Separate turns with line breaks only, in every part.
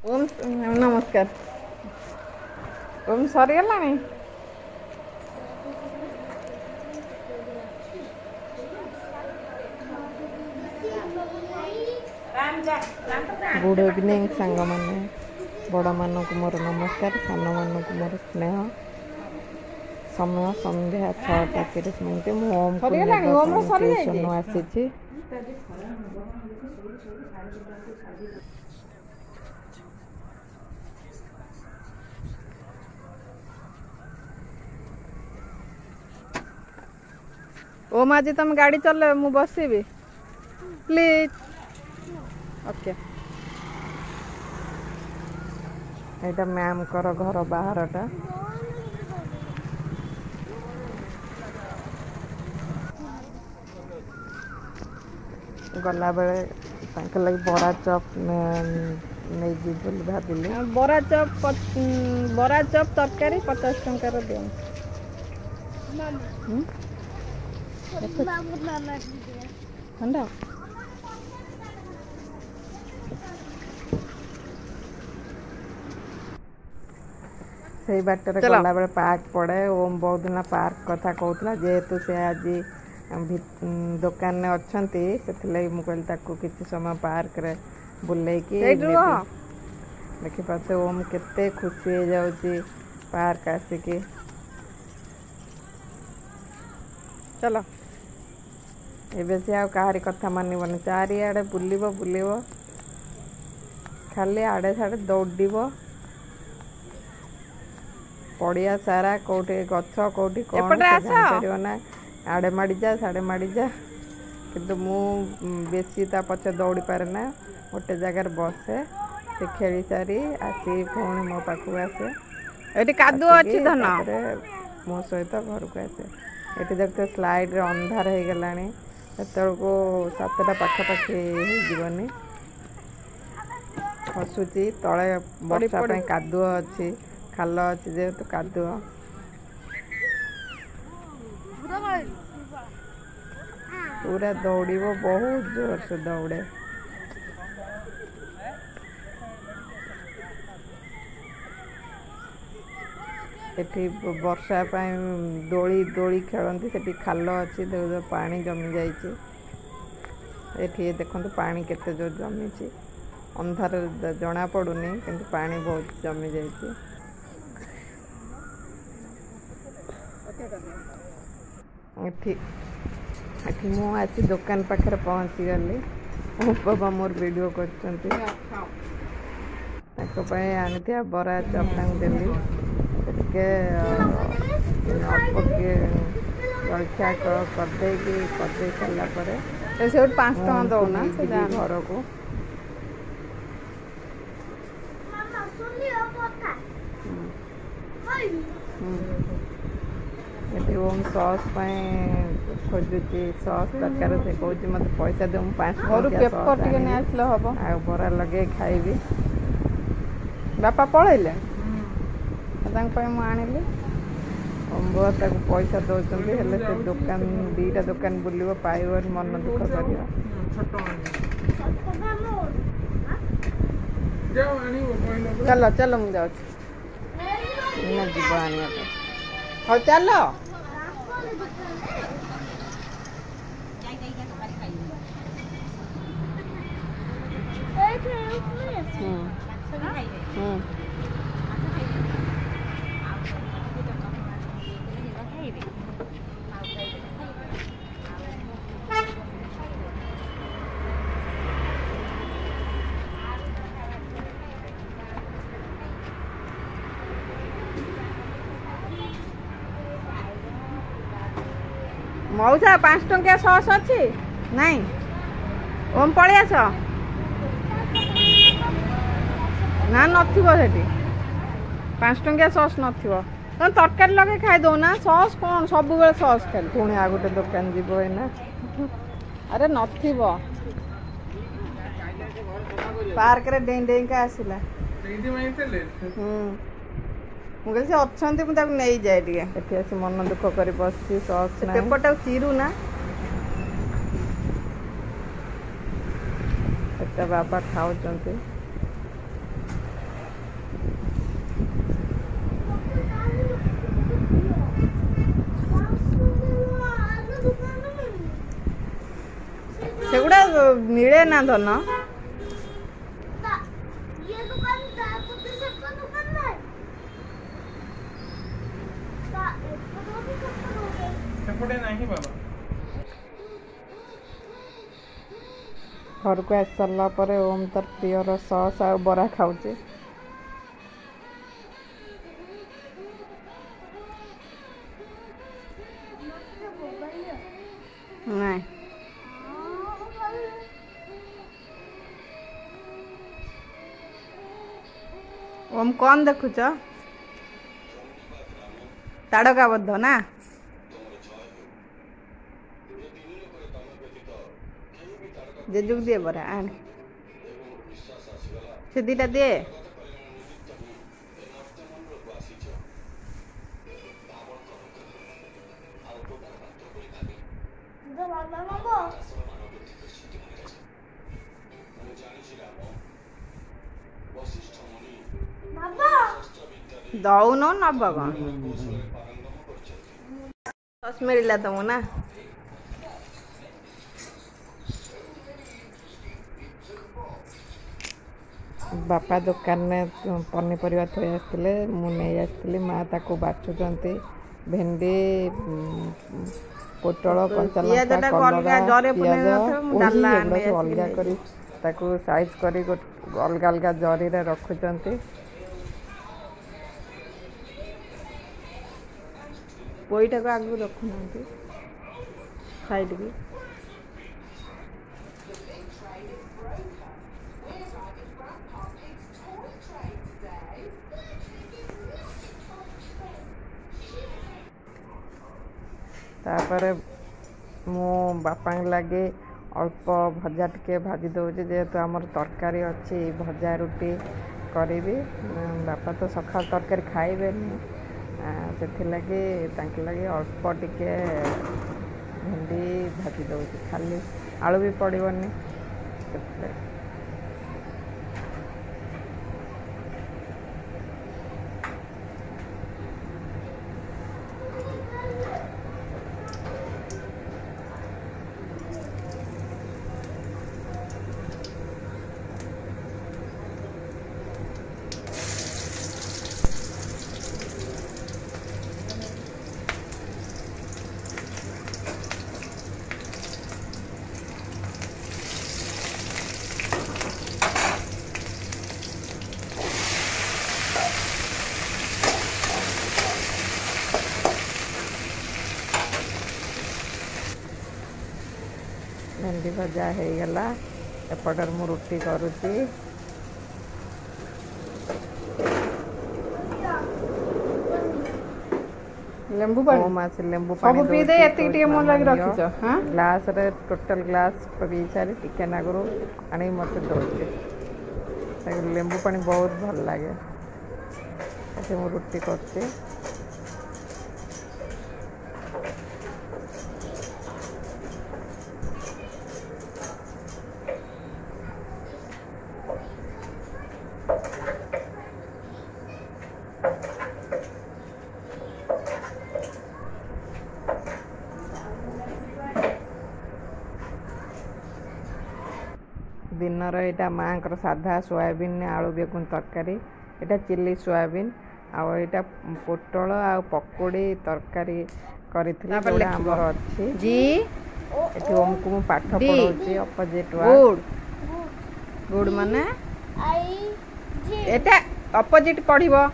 ओम नमस्कार। ओम सरीगलानी good evening सांग मैंने बड़ मानक मोर नमस्कार सान मानक मोर स्नेह समय संध्या 6:30 मु ओम ट्यूशन आसी ओम आज तुम गाड़ी चल मु बसबी प्लीज ओके। यहाँ मैम कर घर बाहरटा गला बेले लगे बरा चप नहीं बोली भाविली बरा चप तरकारी 50 टंकार दियो ठंडा से बाटर गला बेले पार्क पड़े ओम बहुत दिन पार्क कथा कहला जेहेतु से आज दुकान में अच्छा से मुझे किसी समय पार्क रे बुलेकी देखी पाते ओम केते खुशी हो जाऊँगी पार्क आसिकी चलो एबे से आहारी कथा मानबनी चारिआडे बुलिब खाली आड़े साड़े दौड़ पड़िया सारा कौटे गछ कौटी ना आड़े माड़ी जा साड़े माड़ी जा किंतु मु बेसी ता पचे दौड़ी पारे ना गोटे जगार बसे से खेली सारी आसी पुणी मो पाखु आसे ये कादुओ अच्छी धन मो सहित घर को आसे ये देखते स्लाइड रे अंधार हो गलानी को 7टा पाखापाखि होनी हसुची तले वर्षा कादुओ अच्छी खाल अच्छी जेहेतु कादुओ पूरा दौड़ बहुत जोर से दौड़े एठी वर्षा दोली दोली खेलती से खाल अच्छी पानी जमी जाइए देखो पानी केते जोर जमी अंधार जना पड़ुनी किंतु पानी बहुत जमी जाइए एठी मु आसी दुकान पाखे पहुँची गली मो बाबा मोर वीडियो करते आनी बरा चप देली जलखिया करदे सारापर से 5 टका दौना घर को ओम सॉस खोजुची सॉस दरकार से कौन मत पैसा दे 5 पेपर टे नहीं आसले हम आ बरा लगे खाइबी बापा पलैले मुझे बुआ पैसा दौरान हेल्ले से दुकान 2टा दुकान बुल पाइब मन दुख कर चलो चलो मुझे जीव आने हाँ चल मौसा 5 टंकिया सॉस अच्छी नहीं ओम पलियास ना नथी 5 टंकिया सॉस नथी तुम तरकारी लगे खाई दौना सॉस कौन सब बेले सॉस खाली पुणी आ गोटे दुकान जीव ना अरे नथी पार्क रे डें डें का आसला मुझे से अच्छा मुझे नहीं जाए टे मन दुख कर बस सॉस पेपरटा चिरू ना बाबा खाऊँ मिले ना धन घर को आस सारा पर ओम तार प्रियर सस आ बरा खाऊचे नहीं ओम कौन देखुच ताड़का बद्ध ना जेजुक दिए बरा आन से दीटा दिए दौन नब कौन सस मिला तुमको ना बापा दुकान में पनीपरिया थोड़ी आसते मुझे माँ ताको बाछुंट भेंडी पोटल कंचा अलग कर साइज कर अलग अलग जरी रखुंट पोईटा को आगे रखुना साइड की तापर मो बापा लगे अल्प भजा टे भाजी दौचे जेहेतु आमर तरकारी अच्छी भजा रुटी करी बापा तो सका तरकारी खाइबे से लगे अल्प टिके भेंडी भाजी दौचे खाली आलू भी पड़ोनी से भेंडी भजा हो गला एपटर मु रुटी करुच्ची लेंबू पानी लेंबू पानी पी दे एति मन लगे रखिछ हां ग्लास रे टोटल ग्लास पी सारी टिके नागरू आनी मत दौचे लेंबू पानी बहुत भल लगे ऐसे मु रुटी करछी दिनर यहाँ माँ साधा सोयाबीन आलू बेगुन तरकारी यहाँ चिली सोयाबीन आटा पोटल आ पकोड़ी तरकारी आमर अच्छी जी ये ओम को मु पाठ पढ़ाऊँ अपोजिट गुड गुड माने एटा अपोजिट पढ़िबो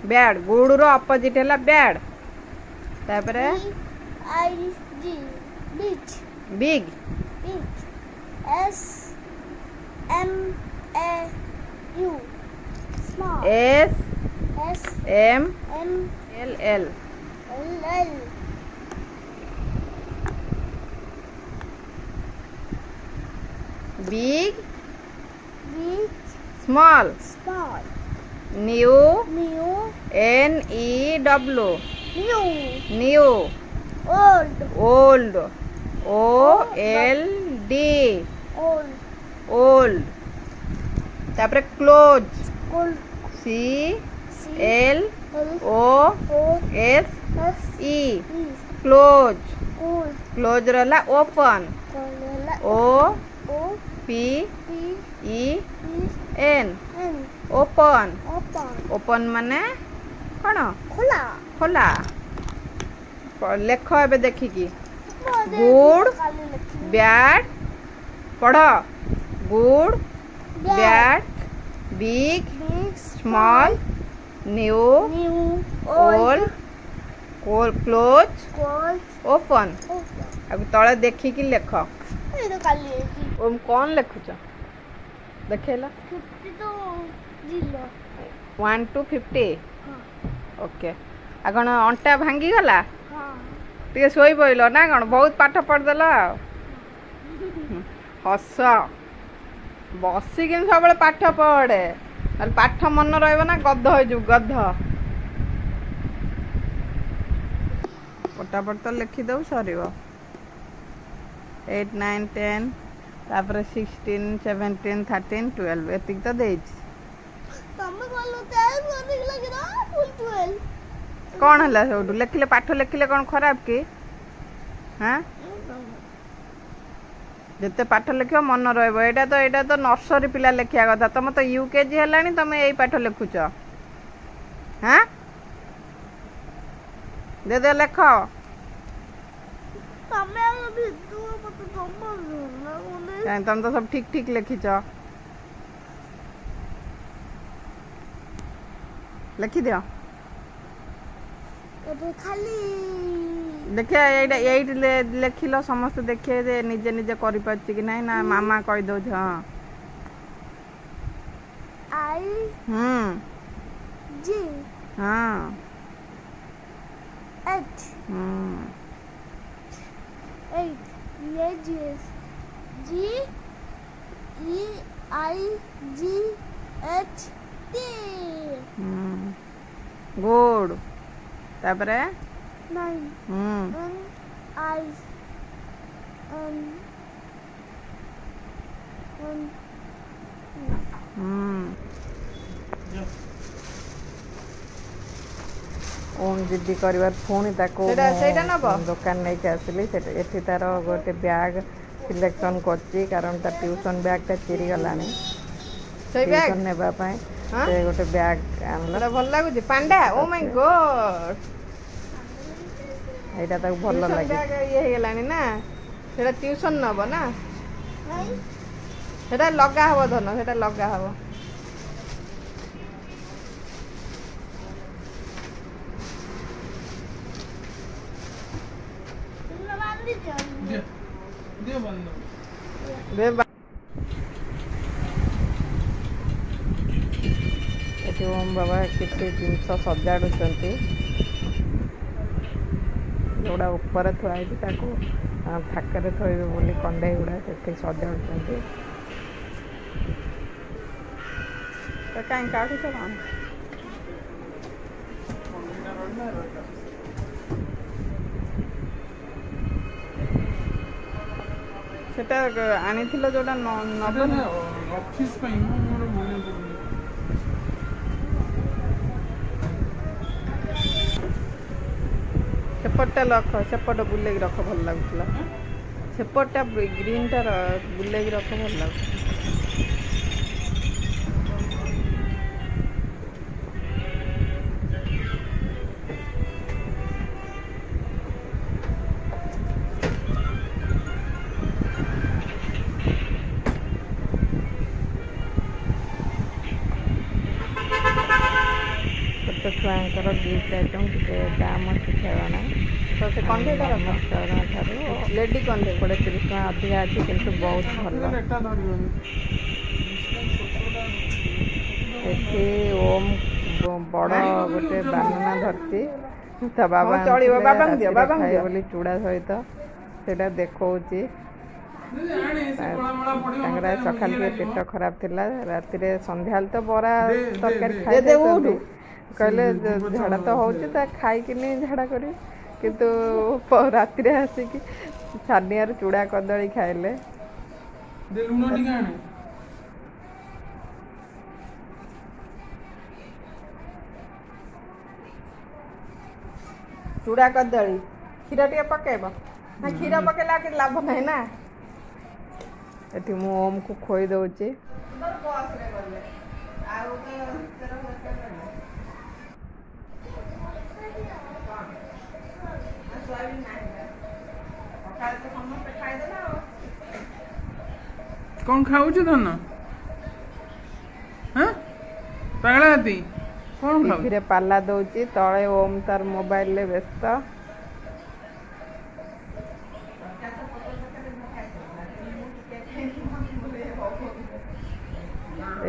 बैड गुड रो अपोजिट है बैड तापरे big big S M A U small S M L L big small new N E W new old O L D old तापरे close C L O S E close close रहला open O P E N open open माने कौन खोला लेख एबे देखिकी good bad पढ़ good bad big small new old close open अब तले देखिकी लेख ओम कौन लिखुच देखेला 1 to 50 ओके आ कौन अंटा भांगी गला टे शोई पइल ना कौन बहुत पाठ पढ़देल हस बसिक सब पाठ पढ़े पाठ मन रहा गध हो गध फटाफट तो लिखिदेव सर 8 9 10 तापर 16 17 13 12 एतिक तो दे कौन है सब लिखिले पाठ लिखिले कौन खराब कि हाँ जिते पाठ लिख मन रहा तो नर्सरी पिला लिखा कथा तुम तो यूकेजी है तुम यही पाठ लिखुच हाँ दे दे लेख तुम तो सब ठीक ठीक लिखिच लिखि दियो देखिए ये लिखिल समस्त देखिए जे निजे निजे करि पाछि कि नहीं ना मामा कहि दो हाँ
आई जी
हाँ
एच 8 ये जी ई आई जी एच टी
गुड तापरे
9 N I N
ओम जिद्दी कर पुणी दुकान नहीं के आसली एठी तार गोटे बैग सिलेक्शन करची कारण ता ट्यूशन बैग ता चिरी गलानी ट्यूशन नेबा पई से गोटे बैग आनला भल लागुची पांडा ओ माय गॉड एटा तक भल लागे बैग ये हे गलानी ना सेटा ट्यूशन नबो ना सेटा लगा हबो धन सेटा लगा हबो ओम बाबा केते जिनस सजाड़ुचंती जोड़ा ऊपर थुआई थाकरे थोइबे बोली कंडे गुड़ा से सजाड़ुचंती तो कहीं काटुच कौन सेटा आनिथिलो जोडा नबन
ऑफिस पई मोर मने पड़ुनी
सेपटा रख सेपट बुले रख भल लगुला सेपटा ग्रीन टा बुले रख भल लग छुआर गिफ्ट आइटम दाम अच्छी खेलना तो से कंधे लेडी कंधे 30 टका अधिका अच्छी कि बहुत भल ये ओम बड़ गोटे बानाना धरती ता बाबा बोली चूड़ा सहित से देखा सकाल पेट खराब थी राति संध्या तो बरा तरकारी खाई कहले झाड़ा तो हो खाई झाड़ा करी किंतु राति आसिक छानियार चूड़ा कदली खाइले चूड़ा कदली क्षीर टे पकेब ना क्षीर पकेला कि लाभ नहीं ना एटी मु ओम को खोई दउची
कौन खाऊଛୁ ଧନ हाँ पागला हाथी कौन खाऊ
टीवी पाला दउची तळे ओम तार मोबाइल ले व्यस्त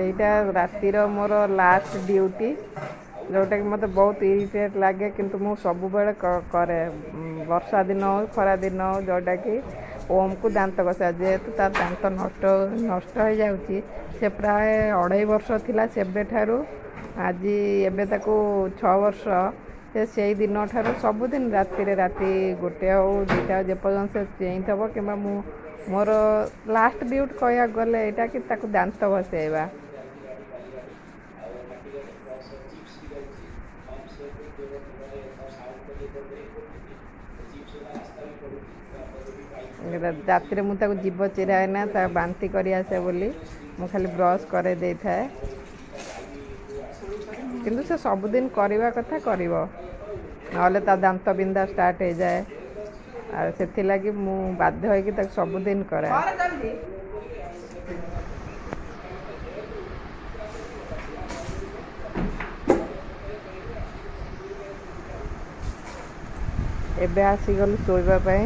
एटा रातिर मोर लास्ट ड्यूटी जोटा कि मत बहुत इरिटेट लगे किंतु मु सब बेले करे वर्षा दिन हो खरा दिन हो जोटा कि ओम को दांत घसा जेहेतु तार दांत नष्ट नष्ट हो जाउची से प्राय 2.5 वर्ष थिला सेबे ठारू आज एबे ताको 6 वर्ष से दिन ठारू सबुदिन राति गोटे हो दुटा जेपर्यंत से चेई थब कि मोर लास्ट ड्यूटी कहया गले एटा कि ताको दांत घसेबा राति मुझे जीव चिराए ना बांती कर आसे बोली मु खाली ब्रश करे दे थाए किंतु से सबुदिन करवा कथा करिवो नले ता दांत बिंदा स्टार्ट हो जाए और से लगी मु बाध्य होइकि ताक सबुदिन करे एबे आसीगल शोइबा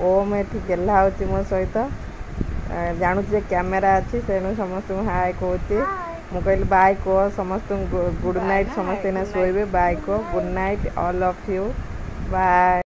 ओम एठी गेला होची मो सहित जानू जे कैमेरा अच्छी तेणु समस्त हाय कहती मु कहली बाय को समस्त गुड नाइट समस्त शोइबे बाय को good night all of you bye.